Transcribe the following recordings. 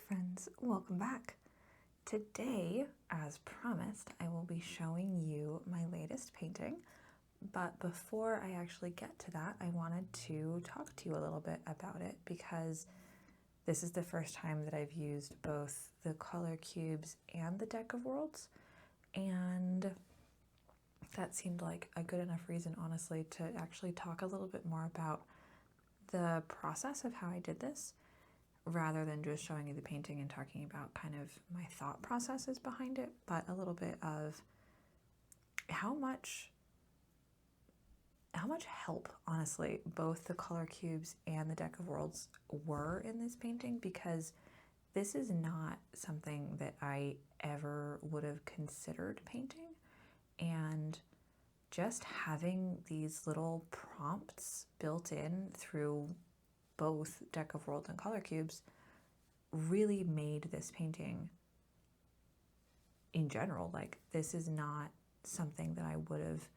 friends, welcome back. Today, as promised, I will be showing you my latest painting, but before I actually get to that, I wanted to talk to you a little bit about it because this is the first time that I've used both the color cubes and the deck of worlds, and that seemed like a good enough reason, honestly, to actually talk a little bit more about the process of how I did this, rather than just showing you the painting and talking about kind of my thought processes behind it, but a little bit of how much help, honestly, both the color cubes and the deck of worlds were in this painting, because this is not something that I ever would have considered painting, and just having these little prompts built in through both deck of worlds and color cubes really made this painting in general. Like, this is not something that I would have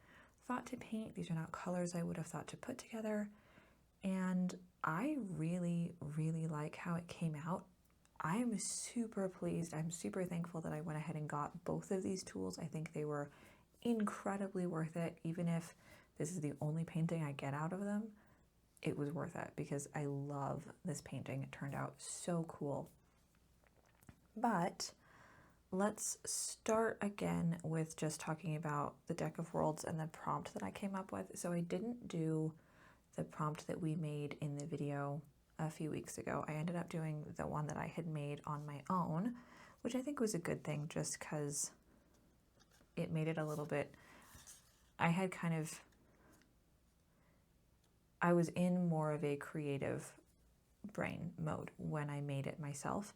thought to paint. These are not colors I would have thought to put together. And I really, really like how it came out. I am super pleased. I'm super thankful that I went ahead and got both of these tools. I think they were incredibly worth it. Even if this is the only painting I get out of them, it was worth it because I love this painting. It turned out so cool. But let's start again with just talking about the deck of worlds and the prompt that I came up with. So I didn't do the prompt that we made in the video a few weeks ago. I ended up doing the one that I had made on my own, which I think was a good thing just because it made it a little bit, I was in more of a creative brain mode when I made it myself.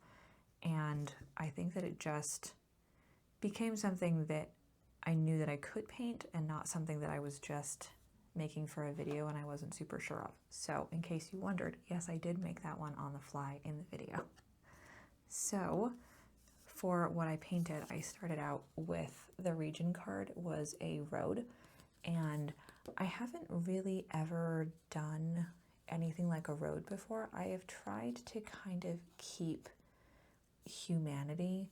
And I think that it just became something that I knew that I could paint and not something that I was just making for a video and I wasn't super sure of. So in case you wondered, yes, I did make that one on the fly in the video. So for what I painted, I started out with the region card was a road, and I haven't really ever done anything like a road before. I have tried to kind of keep humanity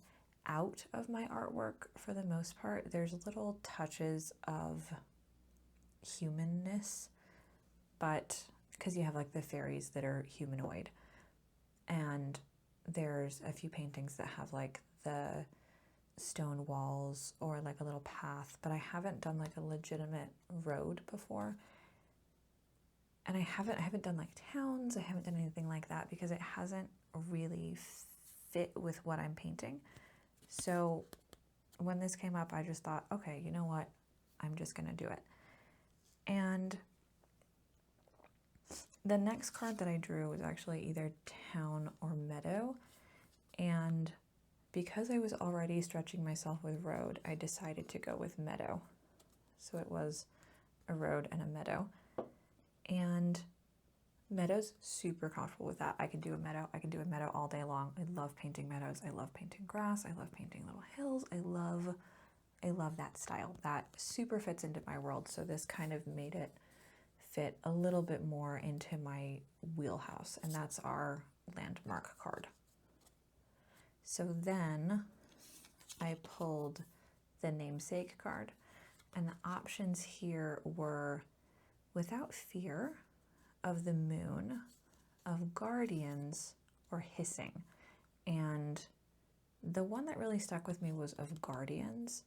out of my artwork for the most part. There's little touches of humanness, but because you have like the fairies that are humanoid, and there's a few paintings that have like the stone walls or like a little path, but I haven't done like a legitimate road before. And I haven't done like towns, I haven't done anything like that because it hasn't really fit with what I'm painting. So when this came up, I just thought, okay, you know what? I'm just gonna do it. And the next card that I drew was actually either town or meadow. And because I was already stretching myself with road, I decided to go with meadow. So it was a road and a meadow. And meadows, super comfortable with that. I can do a meadow. I can do a meadow all day long. I love painting meadows. I love painting grass. I love painting little hills. I love that style. That super fits into my world. So this kind of made it fit a little bit more into my wheelhouse. And that's our landmark card. So then I pulled the namesake card, and the options here were without fear, of the moon, of guardians, or hissing. And the one that really stuck with me was of guardians,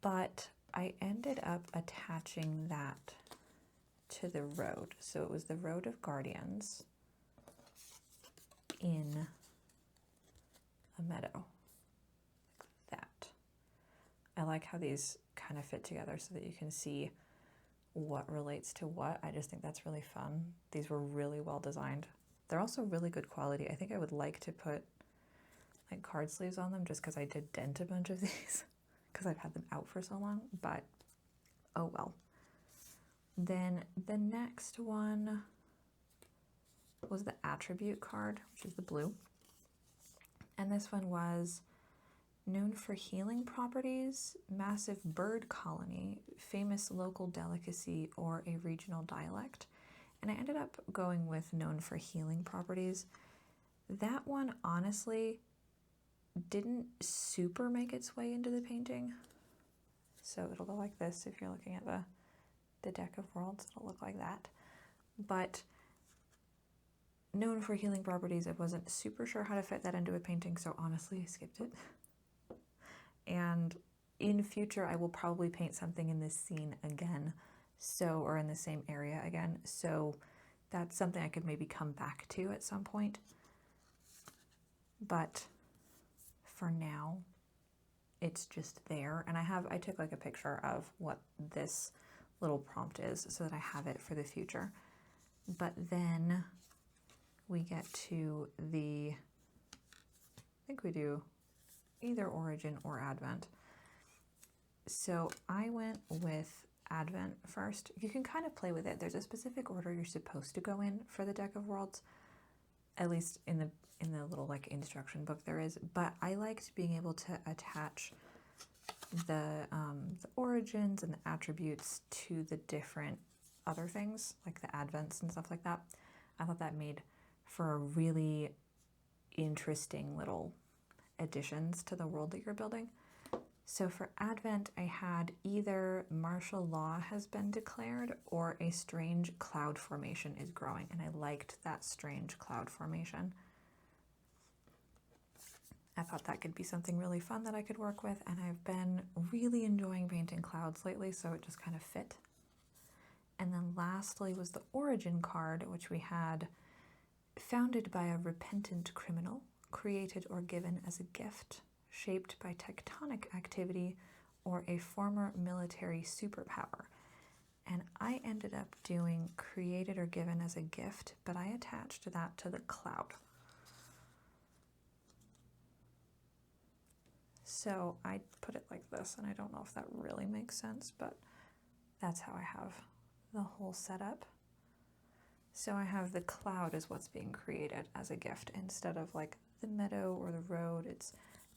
but I ended up attaching that to the road. So it was the road of guardians in a meadow, like that. I like how these kind of fit together so that you can see what relates to what. I just think that's really fun. These were really well designed. They're also really good quality. I think I would like to put like card sleeves on them just because I did dent a bunch of these because I've had them out for so long, but oh well. Then the next one was the attribute card, which is the blue. And this one was known for healing properties, massive bird colony, famous local delicacy, or a regional dialect. And I ended up going with known for healing properties. That one honestly didn't super make its way into the painting. So it'll go like this. If you're looking at the deck of worlds, it'll look like that. But known for healing properties, I wasn't super sure how to fit that into a painting, so honestly, I skipped it. And in future, I will probably paint something in this scene again, so, or in the same area again, so that's something I could maybe come back to at some point. But for now, it's just there. And I took like a picture of what this little prompt is so that I have it for the future. But then we get to I think we do either Origin or Advent. So I went with Advent first. You can kind of play with it. There's a specific order you're supposed to go in for the deck of worlds, at least in the little like instruction book there is. But I liked being able to attach the origins and the attributes to the different other things, like the advents and stuff like that. I thought that made for a really interesting little additions to the world that you're building. So for Advent, I had either martial law has been declared or a strange cloud formation is growing, and I liked that strange cloud formation. I thought that could be something really fun that I could work with, and I've been really enjoying painting clouds lately, so it just kind of fit. And then lastly was the Origin card, which we had founded by a repentant criminal, created or given as a gift, shaped by tectonic activity, or a former military superpower. And I ended up doing created or given as a gift, but I attached that to the cloud. So I put it like this, and I don't know if that really makes sense, but that's how I have the whole setup. So I have the cloud is what's being created as a gift instead of like the meadow or the road. It's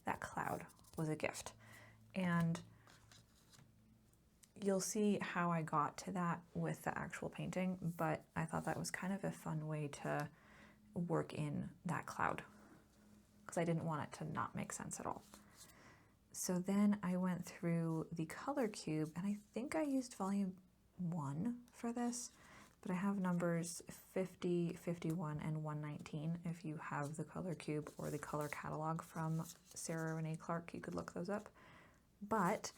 that cloud was a gift. And you'll see how I got to that with the actual painting, but I thought that was kind of a fun way to work in that cloud because I didn't want it to not make sense at all. So then I went through the color cube, and I think I used volume 1 for this, but I have numbers 50, 51, and 119. If you have the color cube or the color catalog from Sarah Renee Clark, you could look those up. But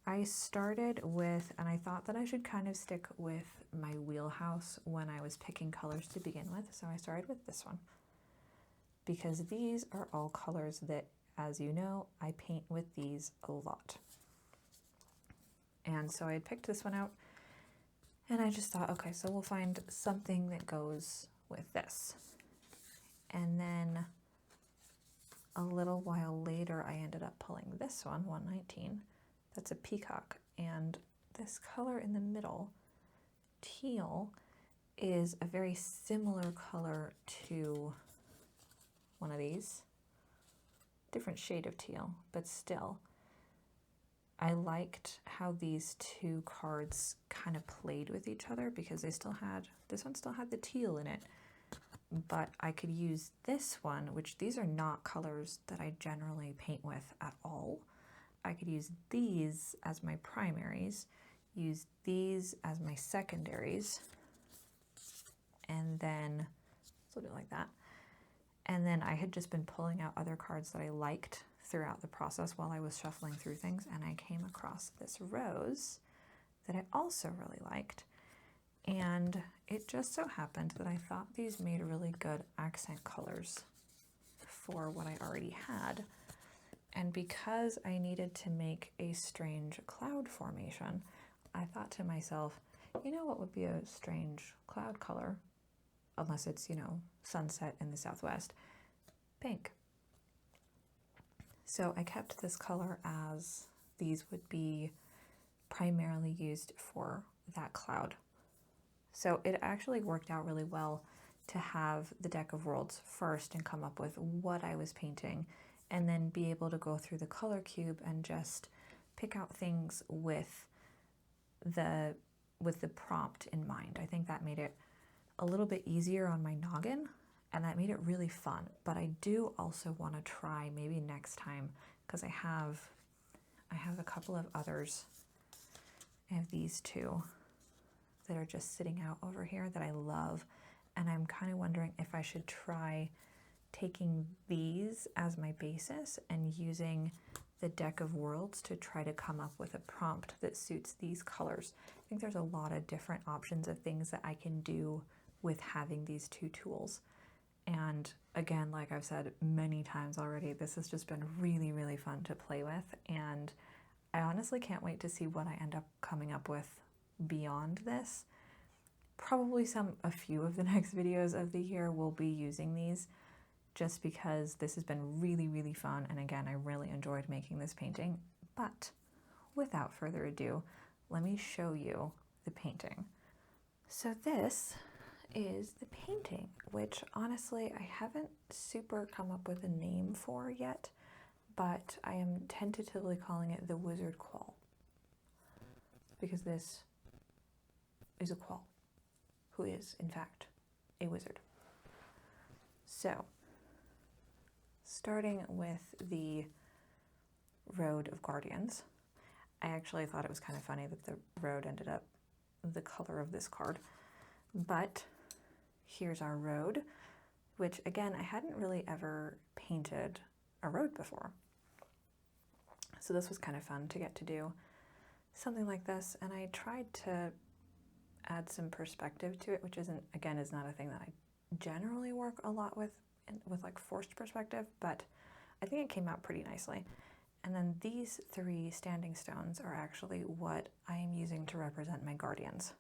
I started with, and I thought that I should kind of stick with my wheelhouse when I was picking colors to begin with, so I started with this one. Because these are all colors that, as you know, I paint with these a lot. And so I had picked this one out, and I just thought, okay, so we'll find something that goes with this. And then a little while later, I ended up pulling this one, 119. That's a peacock. And this color in the middle, teal, is a very similar color to one of these. Different shade of teal, but still. I liked how these two cards kind of played with each other because they still had, this one still had the teal in it, but I could use this one, which these are not colors that I generally paint with at all. I could use these as my primaries, use these as my secondaries, and then, so do it like that. And then I had just been pulling out other cards that I liked throughout the process while I was shuffling through things, and I came across this rose that I also really liked. And it just so happened that I thought these made really good accent colors for what I already had. And because I needed to make a strange cloud formation, I thought to myself, you know what would be a strange cloud color? Unless it's, you know, sunset in the southwest, pink. So I kept this color as these would be primarily used for that cloud. So it actually worked out really well to have the deck of worlds first and come up with what I was painting, and then be able to go through the color cube and just pick out things with the prompt in mind. I think that made it a little bit easier on my noggin and that made it really fun. But I do also want to try maybe next time, because I have a couple of others. I have these two that are just sitting out over here that I love, and I'm kind of wondering if I should try taking these as my basis and using the deck of worlds to try to come up with a prompt that suits these colors. I think there's a lot of different options of things that I can do with having these two tools. And again, like I've said many times already, this has just been really, really fun to play with, and I honestly can't wait to see what I end up coming up with beyond this. Probably a few of the next videos of the year will be using these, just because this has been really, really fun, and again, I really enjoyed making this painting. But without further ado, let me show you the painting. So this is the painting, which honestly I haven't super come up with a name for yet, but I am tentatively calling it the Wizard Qual, because this is a qual who is in fact a wizard. So starting with the Road of Guardians, I actually thought it was kind of funny that the road ended up the color of this card, but here's our road, which again, I hadn't really ever painted a road before. So this was kind of fun to get to do something like this, and I tried to add some perspective to it, which is not a thing that I generally work a lot with like forced perspective, but I think it came out pretty nicely. And then these three standing stones are actually what I am using to represent my guardians.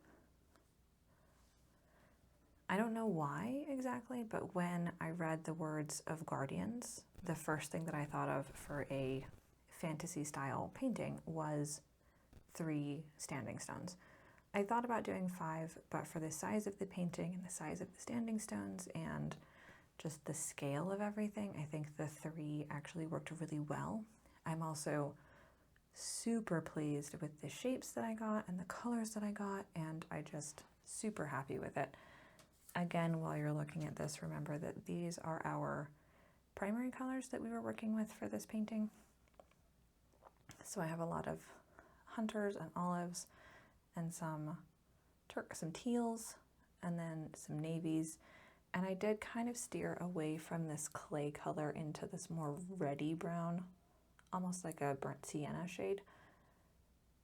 I don't know why exactly, but when I read the words of guardians, the first thing that I thought of for a fantasy style painting was 3 standing stones. I thought about doing 5, but for the size of the painting and the size of the standing stones and just the scale of everything, I think the 3 actually worked really well. I'm also super pleased with the shapes that I got and the colors that I got, and I just super happy with it. Again, while you're looking at this, remember that these are our primary colors that we were working with for this painting. So I have a lot of hunters and olives and some teals and then some navies. And I did kind of steer away from this clay color into this more reddy brown, almost like a burnt sienna shade,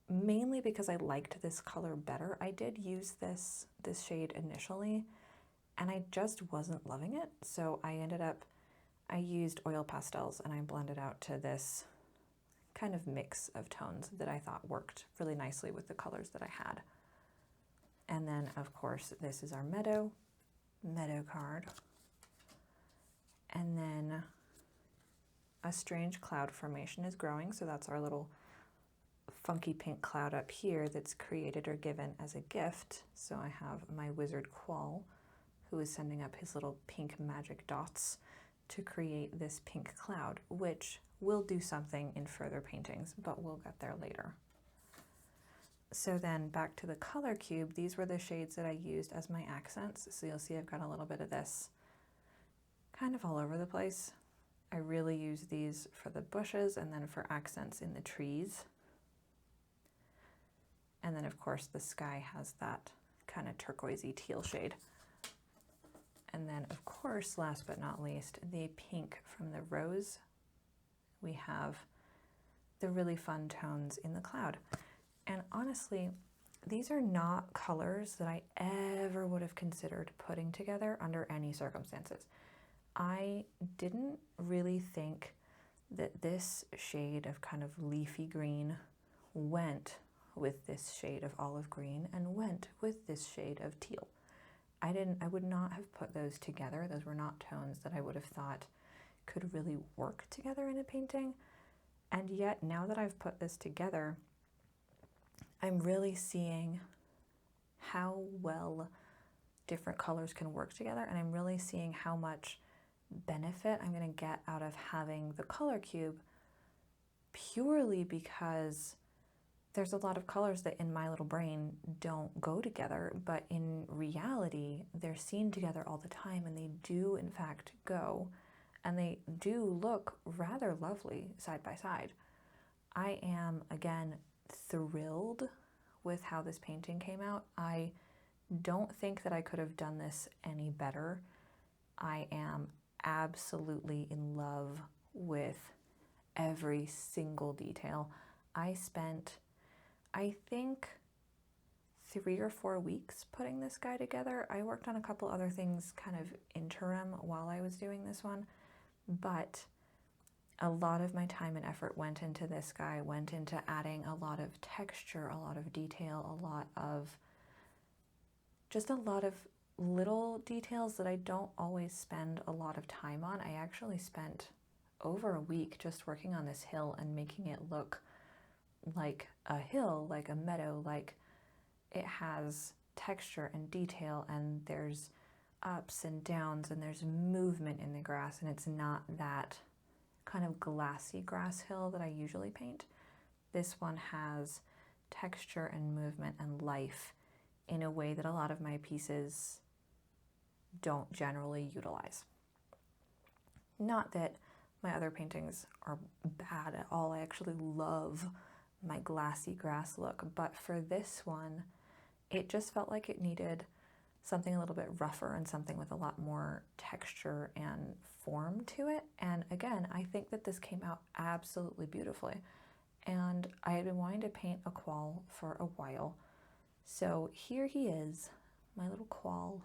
mainly because I liked this color better. I did use this shade initially, and I just wasn't loving it. So I used oil pastels and I blended out to this kind of mix of tones that I thought worked really nicely with the colors that I had. And then of course, this is our meadow card. And then a strange cloud formation is growing. So that's our little funky pink cloud up here that's created or given as a gift. So I have my wizard Qual, who is sending up his little pink magic dots to create this pink cloud, which will do something in further paintings, but we'll get there later. So then back to the color cube, these were the shades that I used as my accents. So you'll see I've got a little bit of this kind of all over the place. I really use these for the bushes and then for accents in the trees. And then of course the sky has that kind of turquoisey teal shade. And then of course, last but not least, the pink from the rose. We have the really fun tones in the cloud. And honestly, these are not colors that I ever would have considered putting together under any circumstances. I didn't really think that this shade of kind of leafy green went with this shade of olive green and went with this shade of teal. I would not have put those together. Those were not tones that I would have thought could really work together in a painting. And yet now that I've put this together, I'm really seeing how well different colors can work together, and I'm really seeing how much benefit I'm going to get out of having the color cube, purely because there's a lot of colors that in my little brain don't go together, but in reality, they're seen together all the time, and they do in fact go, and they do look rather lovely side by side. I am, again, thrilled with how this painting came out. I don't think that I could have done this any better. I am absolutely in love with every single detail. I spent, I think, 3 or 4 weeks putting this guy together. I worked on a couple other things kind of interim while I was doing this one, but a lot of my time and effort went into this guy, went into adding a lot of texture, a lot of detail, just a lot of little details that I don't always spend a lot of time on. I actually spent over a week just working on this hill and making it look like a hill, like a meadow, like it has texture and detail, and there's ups and downs, and there's movement in the grass, and it's not that kind of glassy grass hill that I usually paint. This one has texture and movement and life in a way that a lot of my pieces don't generally utilize. Not that my other paintings are bad at all. I actually love my glassy grass look, but for this one, it just felt like it needed something a little bit rougher and something with a lot more texture and form to it. And again, I think that this came out absolutely beautifully. And I had been wanting to paint a quoll for a while. So here he is, my little quoll.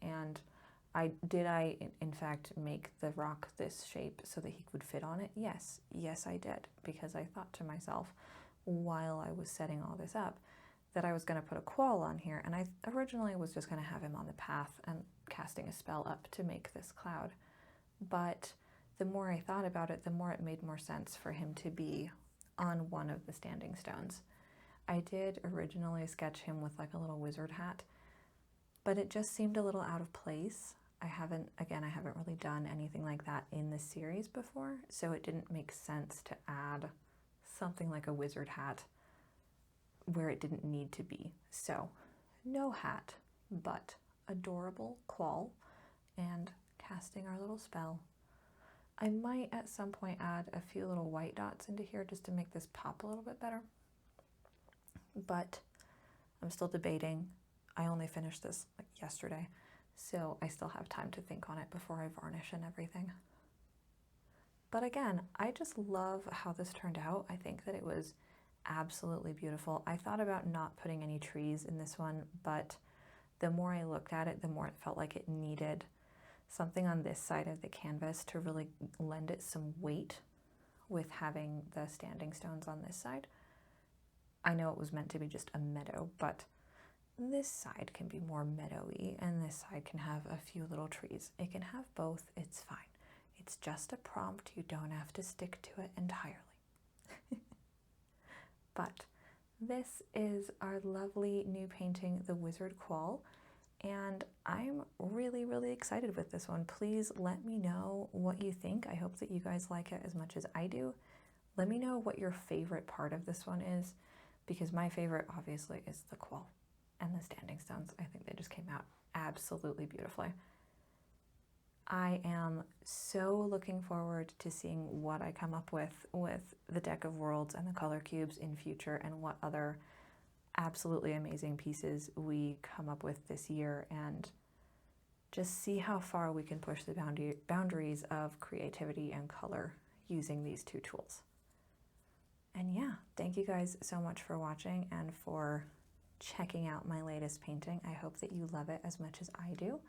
And I in fact make the rock this shape so that he would fit on it? Yes, I did, because I thought to myself while I was setting all this up that I was going to put a quoll on here, and I originally was just going to have him on the path and casting a spell up to make this cloud. But the more I thought about it, the more it made more sense for him to be on one of the standing stones. I did originally sketch him with like a little wizard hat, but it just seemed a little out of place. I haven't really done anything like that in this series before, so it didn't make sense to add something like a wizard hat where it didn't need to be. So no hat, but adorable quoll and casting our little spell. I might at some point add a few little white dots into here just to make this pop a little bit better, but I'm still debating. I only finished this like yesterday, so I still have time to think on it before I varnish and everything. But again, I just love how this turned out. I think that it was absolutely beautiful. I thought about not putting any trees in this one, but the more I looked at it, the more it felt like it needed something on this side of the canvas to really lend it some weight with having the standing stones on this side. I know it was meant to be just a meadow, but this side can be more meadowy and this side can have a few little trees. It can have both, it's fine. It's just a prompt, you don't have to stick to it entirely. But this is our lovely new painting, The Wizard Quoll, and I'm really, really excited with this one. Please let me know what you think. I hope that you guys like it as much as I do. Let me know what your favorite part of this one is, because my favorite obviously is the quoll and the standing stones. I think they just came out absolutely beautifully. I am so looking forward to seeing what I come up with the deck of worlds and the color cubes in future, and what other absolutely amazing pieces we come up with this year, and just see how far we can push the boundaries of creativity and color using these two tools. And yeah, thank you guys so much for watching and for checking out my latest painting. I hope that you love it as much as I do,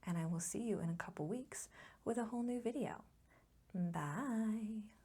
and I will see you in a couple weeks with a whole new video. Bye!